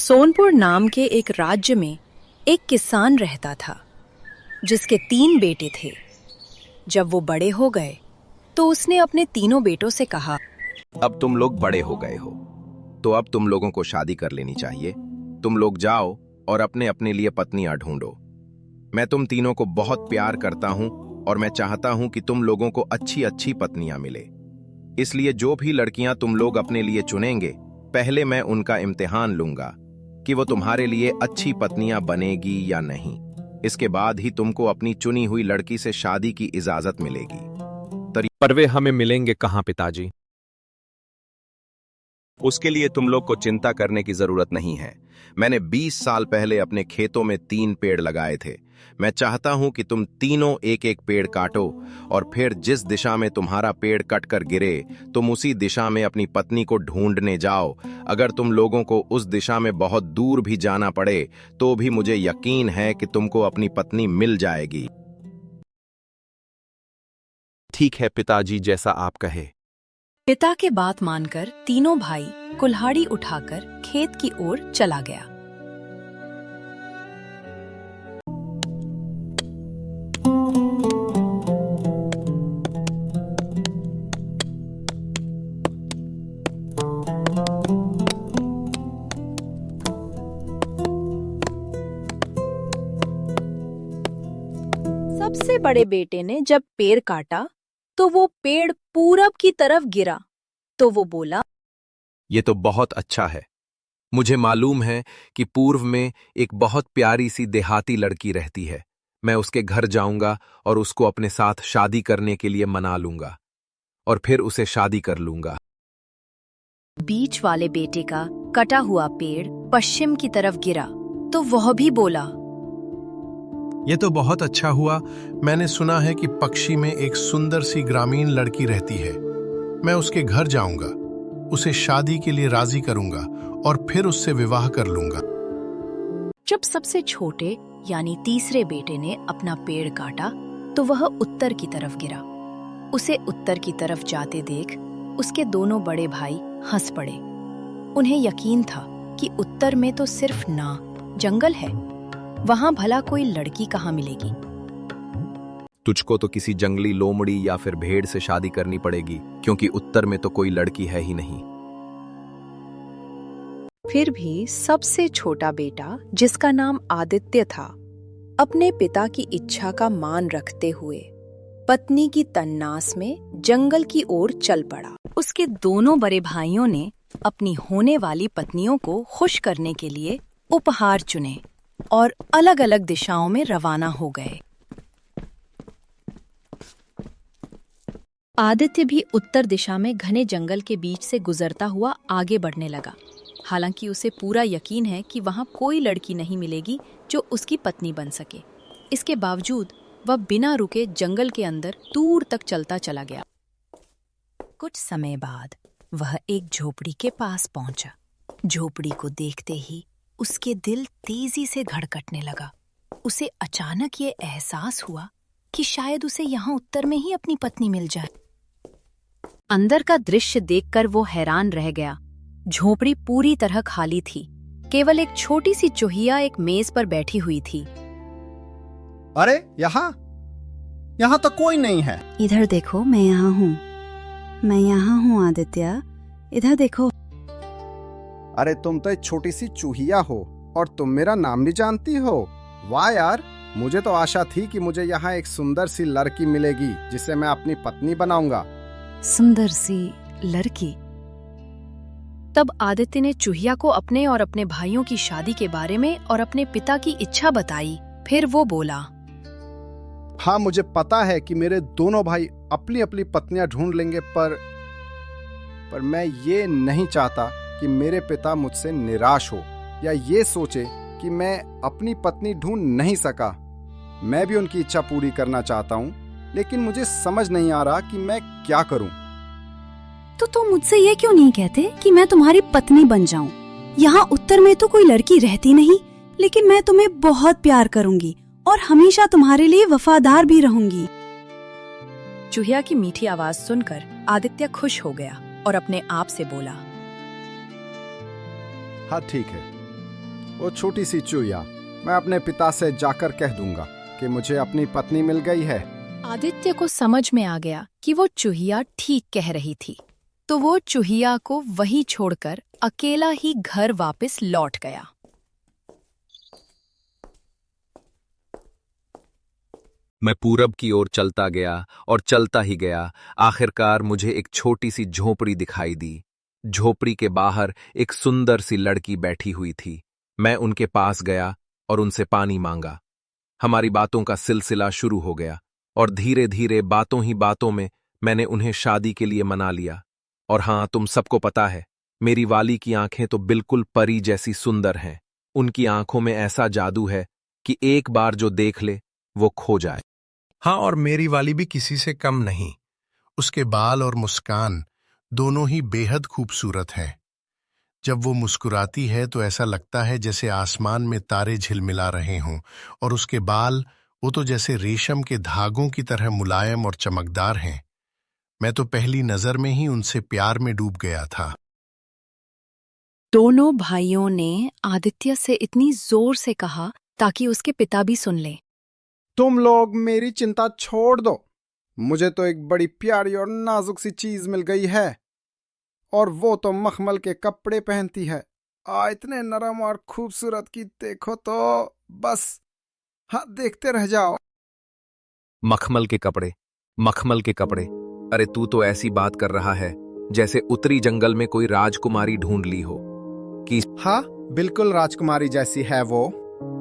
सोनपुर नाम के एक राज्य में एक किसान रहता था जिसके 3 बेटे थे। जब वो बड़े हो गए तो उसने अपने तीनों बेटों से कहा, अब तुम लोग बड़े हो गए हो, तो अब तुम लोगों को शादी कर लेनी चाहिए। तुम लोग जाओ और अपने अपने लिए पत्नियां ढूंढो। मैं तुम तीनों को बहुत प्यार करता हूं और मैं चाहता हूं कि तुम लोगों को अच्छी अच्छी पत्नियां मिले। इसलिए जो भी लड़कियां तुम लोग अपने लिए चुनेंगे, पहले मैं उनका इम्तिहान लूंगा कि वो तुम्हारे लिए अच्छी पत्नियां बनेगी या नहीं। इसके बाद ही तुमको अपनी चुनी हुई लड़की से शादी की इजाजत मिलेगी। पर वे हमें मिलेंगे कहाँ पिताजी? उसके लिए तुम लोग को चिंता करने की जरूरत नहीं है। मैंने 20 साल पहले अपने खेतों में 3 पेड़ लगाए थे। मैं चाहता हूं कि तुम तीनों एक एक पेड़ काटो और फिर जिस दिशा में तुम्हारा पेड़ कट कर गिरे, तुम उसी दिशा में अपनी पत्नी को ढूंढने जाओ। अगर तुम लोगों को उस दिशा में बहुत दूर भी जाना पड़े तो भी मुझे यकीन है कि तुमको अपनी पत्नी मिल जाएगी। ठीक है पिताजी, जैसा आप कहे। पिता के बात मानकर तीनों भाई कुल्हाड़ी उठाकर खेत की ओर चला गया। सबसे बड़े बेटे ने जब पेड़ काटा तो वो पेड़ पूरब की तरफ गिरा। तो वो बोला, ये तो बहुत अच्छा है। मुझे मालूम है कि पूर्व में एक बहुत प्यारी सी देहाती लड़की रहती है। मैं उसके घर जाऊंगा और उसको अपने साथ शादी करने के लिए मना लूंगा और फिर उसे शादी कर लूंगा। बीच वाले बेटे का कटा हुआ पेड़ पश्चिम की तरफ गिरा तो वह भी बोला, ये तो बहुत अच्छा हुआ। मैंने सुना है कि पक्षी में एक सुंदर सी ग्रामीण लड़की रहती है। मैं उसके घर जाऊंगा, उसे शादी के लिए राजी करूंगा और फिर उससे विवाह कर लूंगा। जब सबसे छोटे यानी तीसरे बेटे ने अपना पेड़ काटा तो वह उत्तर की तरफ गिरा। उसे उत्तर की तरफ जाते देख उसके दोनों बड़े भाई हंस पड़े। उन्हें यकीन था कि उत्तर में तो सिर्फ जंगल है, वहां भला कोई लड़की कहाँ मिलेगी। तुझको तो किसी जंगली लोमड़ी या फिर भेड़ से शादी करनी पड़ेगी, क्योंकि उत्तर में तो कोई लड़की है ही नहीं। फिर भी सबसे छोटा बेटा, जिसका नाम आदित्य था, अपने पिता की इच्छा का मान रखते हुए पत्नी की तन्नास में जंगल की ओर चल पड़ा। उसके दोनों बड़े भाइयों ने अपनी होने वाली पत्नियों को खुश करने के लिए उपहार चुने और अलग अलग दिशाओं में रवाना हो गए। आदित्य भी उत्तर दिशा में घने जंगल के बीच से गुजरता हुआ आगे बढ़ने लगा। हालांकि उसे पूरा यकीन है कि वहां कोई लड़की नहीं मिलेगी जो उसकी पत्नी बन सके। इसके बावजूद वह बिना रुके जंगल के अंदर दूर तक चलता चला गया। कुछ समय बाद वह एक झोपड़ी के पास पहुंचा। झोपड़ी को देखते ही उसके दिल तेजी से धड़कने लगा। उसे अचानक ये एहसास हुआ कि शायद उसे यहाँ उत्तर में ही अपनी पत्नी मिल जाए। अंदर का दृश्य देखकर वो हैरान रह गया। झोपड़ी पूरी तरह खाली थी। केवल एक छोटी सी चूहिया एक मेज पर बैठी हुई थी। अरे यहाँ तो कोई नहीं है। इधर देखो, मैं यहाँ हूँ। मैं यहाँ हूँ आदित्य, इधर देखो। अरे तुम तो एक छोटी सी चूहिया हो और तुम मेरा नाम नहीं जानती हो। वाह यार, मुझे तो आशा थी कि मुझे यहाँ एक सुंदर सी लड़की मिलेगी जिसे मैं अपनी पत्नी बनाऊंगा। सुंदर सी लड़की। तब आदित्य ने चूहिया को अपने और अपने भाइयों की शादी के बारे में और अपने पिता की इच्छा बताई। फिर वो बोला, हाँ, मुझे पता है कि मेरे दोनों भाई अपनी अपनी पत्नियां ढूंढ लेंगे, पर मैं ये नहीं चाहता कि मेरे पिता मुझसे निराश हो या ये सोचे कि मैं अपनी पत्नी ढूंढ नहीं सका। मैं भी उनकी इच्छा पूरी करना चाहता हूँ, लेकिन मुझे समझ नहीं आ रहा कि मैं क्या करूँ। तो तुम मुझसे ये क्यों नहीं कहते कि मैं तुम्हारी पत्नी बन जाऊं? यहाँ उत्तर में तो कोई लड़की रहती नहीं, लेकिन मैं तुम्हें बहुत प्यार करूंगी और हमेशा तुम्हारे लिए वफादार भी रहूंगी। चूहिया की मीठी आवाज सुनकर आदित्य खुश हो गया और अपने आप से बोला, हाँ ठीक है, वो छोटी सी चूहिया, मैं अपने पिता से जाकर कह दूंगा कि मुझे अपनी पत्नी मिल गई है। आदित्य को समझ में आ गया कि वो चूहिया ठीक कह रही थी, तो वो चूहिया को वहीं छोड़कर अकेला ही घर वापस लौट गया। मैं पूरब की ओर चलता गया और चलता ही गया। आखिरकार मुझे एक छोटी सी झोपड़ी दिखाई दी। झोपड़ी के बाहर एक सुंदर सी लड़की बैठी हुई थी। मैं उनके पास गया और उनसे पानी मांगा। हमारी बातों का सिलसिला शुरू हो गया और धीरे धीरे बातों ही बातों में मैंने उन्हें शादी के लिए मना लिया। और हाँ, तुम सबको पता है, मेरी वाली की आंखें तो बिल्कुल परी जैसी सुंदर हैं। उनकी आंखों में ऐसा जादू है कि एक बार जो देख ले वो खो जाए। हाँ, और मेरी वाली भी किसी से कम नहीं। उसके बाल और मुस्कान दोनों ही बेहद खूबसूरत हैं। जब वो मुस्कुराती है तो ऐसा लगता है जैसे आसमान में तारे झिलमिला रहे हों, और उसके बाल वो तो जैसे रेशम के धागों की तरह मुलायम और चमकदार हैं। मैं तो पहली नजर में ही उनसे प्यार में डूब गया था। दोनों भाइयों ने आदित्य से इतनी जोर से कहा ताकि उसके पिता भी सुन लें। तुम लोग मेरी चिंता छोड़ दो, मुझे तो एक बड़ी प्यारी और नाजुक सी चीज मिल गई है, और वो तो मखमल के कपड़े पहनती है। इतने नरम और खूबसूरत की देखो तो बस, हाँ, देखते रह जाओ। मखमल के कपड़े, मखमल के कपड़े। अरे तू तो ऐसी बात कर रहा है जैसे उत्तरी जंगल में कोई राजकुमारी ढूंढ ली हो कि। हाँ, बिल्कुल राजकुमारी जैसी है वो।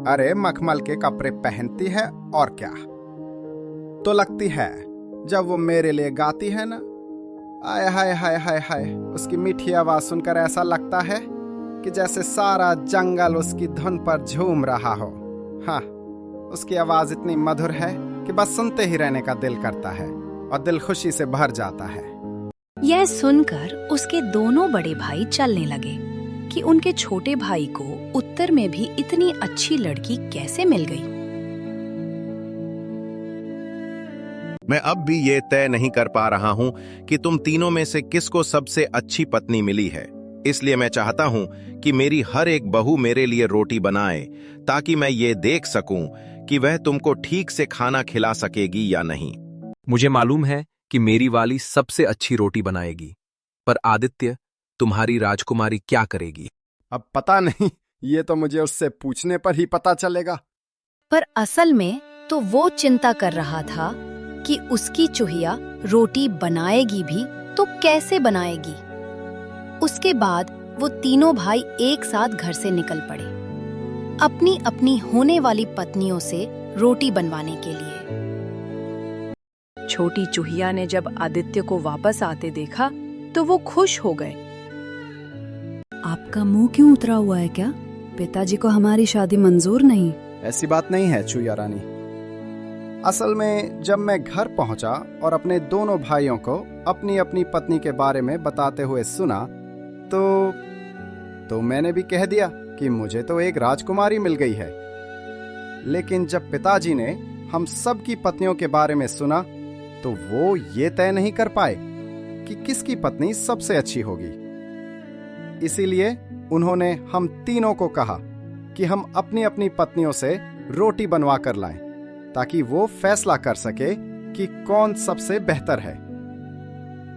अरे मखमल के कपड़े पहनती है और क्या तो लगती है जब वो मेरे लिए गाती है ना, आय हाय हाय हाय हाय, उसकी मीठी आवाज सुनकर ऐसा लगता है कि जैसे सारा जंगल उसकी धुन पर झूम रहा हो। हाँ, उसकी आवाज इतनी मधुर है कि बस सुनते ही रहने का दिल करता है और दिल खुशी से भर जाता है। यह सुनकर उसके दोनों बड़े भाई चलने लगे कि उनके छोटे भाई को उत्तर में भी इतनी अच्छी लड़की कैसे मिल गई। मैं अब भी ये तय नहीं कर पा रहा हूं कि तुम तीनों में से किसको सबसे अच्छी पत्नी मिली है। इसलिए मैं चाहता हूं कि मेरी हर एक बहू मेरे लिए रोटी बनाए, ताकि मैं ये देख सकूं कि वह तुमको ठीक से खाना खिला सकेगी या नहीं। मुझे मालूम है कि मेरी वाली सबसे अच्छी रोटी बनाएगी, पर आदित्य, तुम्हारी राजकुमारी क्या करेगी? अब पता नहीं, ये तो मुझे उससे पूछने पर ही पता चलेगा। पर असल में तो वो चिंता कर रहा था कि उसकी चूहिया रोटी बनाएगी भी तो कैसे बनाएगी। उसके बाद वो तीनों भाई एक साथ घर से निकल पड़े, अपनी अपनी होने वाली पत्नियों से रोटी बनवाने के लिए। छोटी चूहिया ने जब आदित्य को वापस आते देखा तो वो खुश हो गए। आपका मुंह क्यों उतरा हुआ है? क्या पिताजी को हमारी शादी मंजूर नहीं? ऐसी बात नहीं है चूहिया रानी। असल में जब मैं घर पहुंचा और अपने दोनों भाइयों को अपनी अपनी पत्नी के बारे में बताते हुए सुना, तो मैंने भी कह दिया कि मुझे तो एक राजकुमारी मिल गई है। लेकिन जब पिताजी ने हम सब की पत्नियों के बारे में सुना, तो वो ये तय नहीं कर पाए कि किसकी पत्नी सबसे अच्छी होगी। इसीलिए उन्होंने हम तीनों को कहा कि हम अपनी अपनी पत्नियों से रोटी बनवा कर लाएं, ताकि वो फैसला कर सके कि कौन सबसे बेहतर है।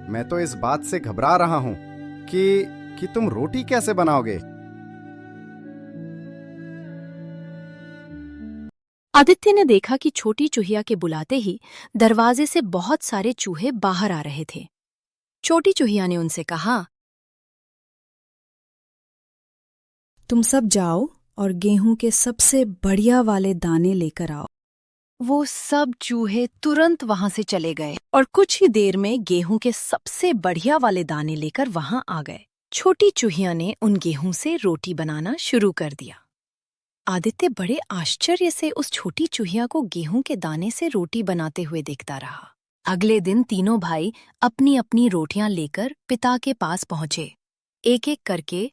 मैं तो इस बात से घबरा रहा हूं कि तुम रोटी कैसे बनाओगे। आदित्य ने देखा कि छोटी चूहिया के बुलाते ही दरवाजे से बहुत सारे चूहे बाहर आ रहे थे। छोटी चूहिया ने उनसे कहा, तुम सब जाओ और गेहूं के सबसे बढ़िया वाले दाने लेकर आओ। वो सब चूहे तुरंत वहां से चले गए और कुछ ही देर में गेहूं के सबसे बढ़िया वाले दाने लेकर वहां आ गए। छोटी चूहिया ने उन गेहूं से रोटी बनाना शुरू कर दिया। आदित्य बड़े आश्चर्य से उस छोटी चूहिया को गेहूं के दाने से रोटी बनाते हुए देखता रहा। अगले दिन तीनों भाई अपनी अपनी रोटियां लेकर पिता के पास पहुंचे। एक एक करके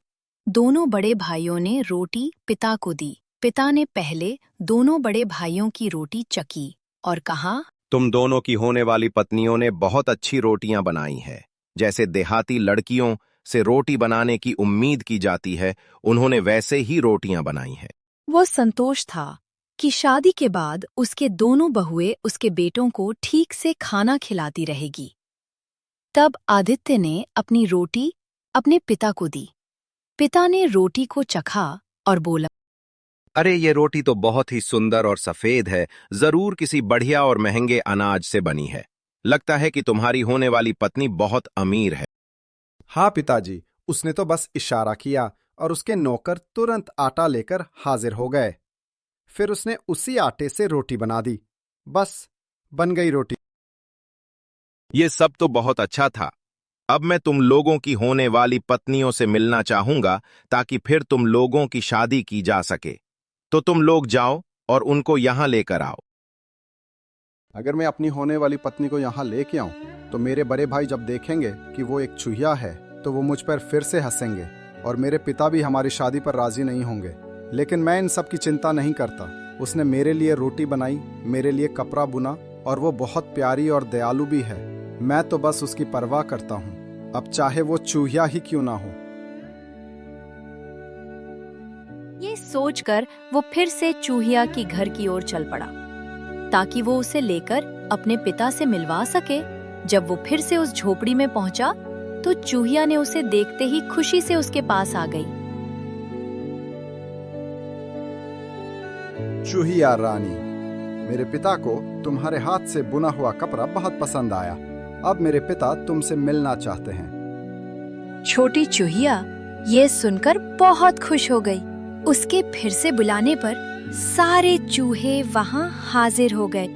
दोनों बड़े भाइयों ने रोटी पिता को दी। पिता ने पहले दोनों बड़े भाइयों की रोटी चखी और कहा, तुम दोनों की होने वाली पत्नियों ने बहुत अच्छी रोटियां बनाई है, जैसे देहाती लड़कियों से रोटी बनाने की उम्मीद की जाती है, उन्होंने वैसे ही रोटियां बनाई हैं। वो संतोष था कि शादी के बाद उसके दोनों बहुएं उसके बेटों को ठीक से खाना खिलाती रहेगी। तब आदित्य ने अपनी रोटी अपने पिता को दी। पिता ने रोटी को चखा और बोला, अरे ये रोटी तो बहुत ही सुंदर और सफेद है, जरूर किसी बढ़िया और महंगे अनाज से बनी है। लगता है कि तुम्हारी होने वाली पत्नी बहुत अमीर है। हाँ पिताजी, उसने तो बस इशारा किया और उसके नौकर तुरंत आटा लेकर हाजिर हो गए। फिर उसने उसी आटे से रोटी बना दी। बस बन गई रोटी। ये सब तो बहुत अच्छा था। अब मैं तुम लोगों की होने वाली पत्नियों से मिलना चाहूंगा ताकि फिर तुम लोगों की शादी की जा सके। तो तुम लोग जाओ और उनको यहां लेकर आओ। अगर मैं अपनी होने वाली पत्नी को यहाँ लेके आऊं तो मेरे बड़े भाई जब देखेंगे कि वो एक चूहिया है तो वो मुझ पर फिर से हंसेंगे और मेरे पिता भी हमारी शादी पर राजी नहीं होंगे। लेकिन मैं इन सब की चिंता नहीं करता। उसने मेरे लिए रोटी बनाई, मेरे लिए कपड़ा बुना और वो बहुत प्यारी और दयालु भी है। मैं तो बस उसकी परवाह करता हूँ, अब चाहे वो चूहिया ही क्यों ना हो। ये सोचकर वो फिर से चूहिया की घर की ओर चल पड़ा ताकि वो उसे लेकर अपने पिता से मिलवा सके। जब वो फिर से उस झोपड़ी में पहुंचा तो चूहिया ने उसे देखते ही खुशी से उसके पास आ गई। चूहिया रानी, मेरे पिता को तुम्हारे हाथ से बुना हुआ कपड़ा बहुत पसंद आया। अब मेरे पिता तुमसे मिलना चाहते हैं। छोटी चूहिया ये सुनकर बहुत खुश हो गई। उसके फिर से बुलाने पर सारे चूहे वहां हाजिर हो गए।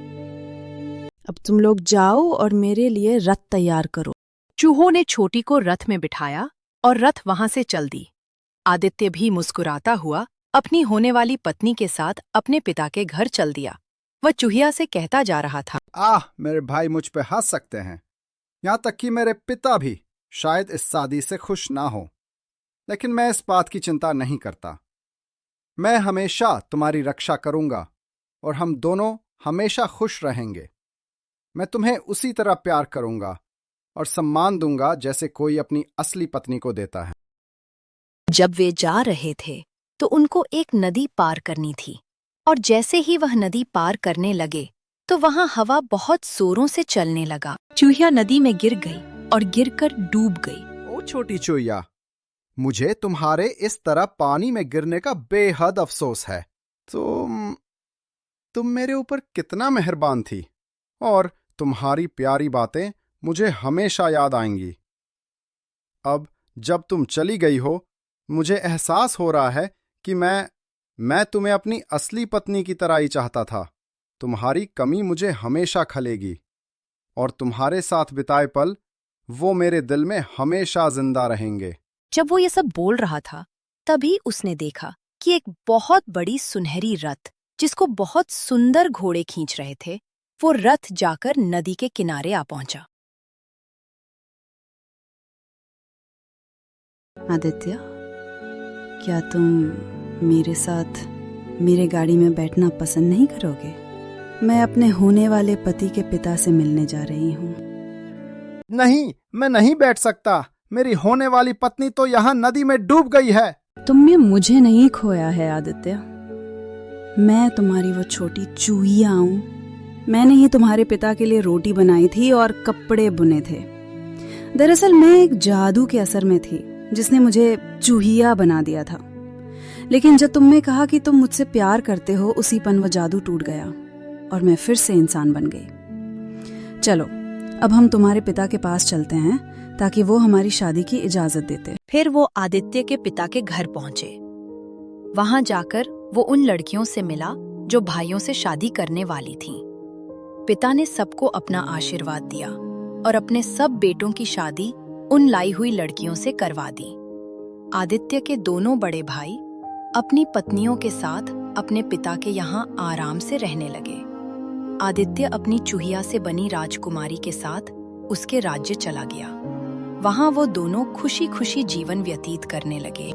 अब तुम लोग जाओ और मेरे लिए रथ तैयार करो। चूहों ने छोटी को रथ में बिठाया और रथ वहां से चल दी। आदित्य भी मुस्कुराता हुआ अपनी होने वाली पत्नी के साथ अपने पिता के घर चल दिया। वह चूहिया से कहता जा रहा था, मेरे भाई मुझ पे हंस सकते हैं, यहाँ तक कि मेरे पिता भी शायद इस शादी से खुश ना हो। लेकिन मैं इस बात की चिंता नहीं करता। मैं हमेशा तुम्हारी रक्षा करूंगा और हम दोनों हमेशा खुश रहेंगे। मैं तुम्हें उसी तरह प्यार करूंगा और सम्मान दूंगा जैसे कोई अपनी असली पत्नी को देता है। जब वे जा रहे थे तो उनको एक नदी पार करनी थी और जैसे ही वह नदी पार करने लगे तो वहां हवा बहुत जोरों से चलने लगा। चूहिया नदी में गिर गई और गिरकर डूब गई। ओ छोटी चूहिया, मुझे तुम्हारे इस तरह पानी में गिरने का बेहद अफसोस है। तुम मेरे ऊपर कितना मेहरबान थी और तुम्हारी प्यारी बातें मुझे हमेशा याद आएंगी। अब जब तुम चली गई हो, मुझे एहसास हो रहा है कि मैं तुम्हें अपनी असली पत्नी की तरह ही चाहता था। तुम्हारी कमी मुझे हमेशा खलेगी और तुम्हारे साथ बिताए पल वो मेरे दिल में हमेशा जिंदा रहेंगे। जब वो ये सब बोल रहा था तभी उसने देखा कि एक बहुत बड़ी सुनहरी रथ, जिसको बहुत सुंदर घोड़े खींच रहे थे, वो रथ जाकर नदी के किनारे आ पहुंचा। आदित्य, क्या तुम मेरे साथ मेरे गाड़ी में बैठना पसंद नहीं करोगे? मैं अपने होने वाले पति के पिता से मिलने जा रही हूँ। नहीं, मैं नहीं बैठ सकता। मेरी होने वाली पत्नी तो यहाँ नदी में डूब गई है। तुमने मुझे नहीं खोया है आदित्य। मैं तुम्हारी वो छोटी चूहिया हूँ। मैंने ही तुम्हारे पिता के लिए रोटी बनाई थी और कपड़े बुने थे। दरअसल मैं एक जादू के असर में थी जिसने मुझे चूहिया बना दिया था। लेकिन जब तुमने कहा कि तुम मुझसे प्यार करते हो, उसी पन वो जादू टूट गया और मैं फिर से इंसान बन गई। चलो, अब हम तुम्हारे पिता के पास चलते हैं ताकि वो हमारी शादी की इजाजत देते। फिर वो आदित्य के पिता के घर पहुंचे। वहां जाकर वो उन लड़कियों से मिला जो भाइयों से शादी करने वाली थीं। पिता ने सबको अपना आशीर्वाद दिया और अपने सब बेटों की शादी उन लाई हुई लड़कियों से करवा दी। आदित्य के दोनों बड़े भाई अपनी पत्नियों के साथ अपने पिता के यहाँ आराम से रहने लगे। आदित्य अपनी चूहिया से बनी राजकुमारी के साथ उसके राज्य चला गया। वहां वो दोनों खुशी खुशी जीवन व्यतीत करने लगे।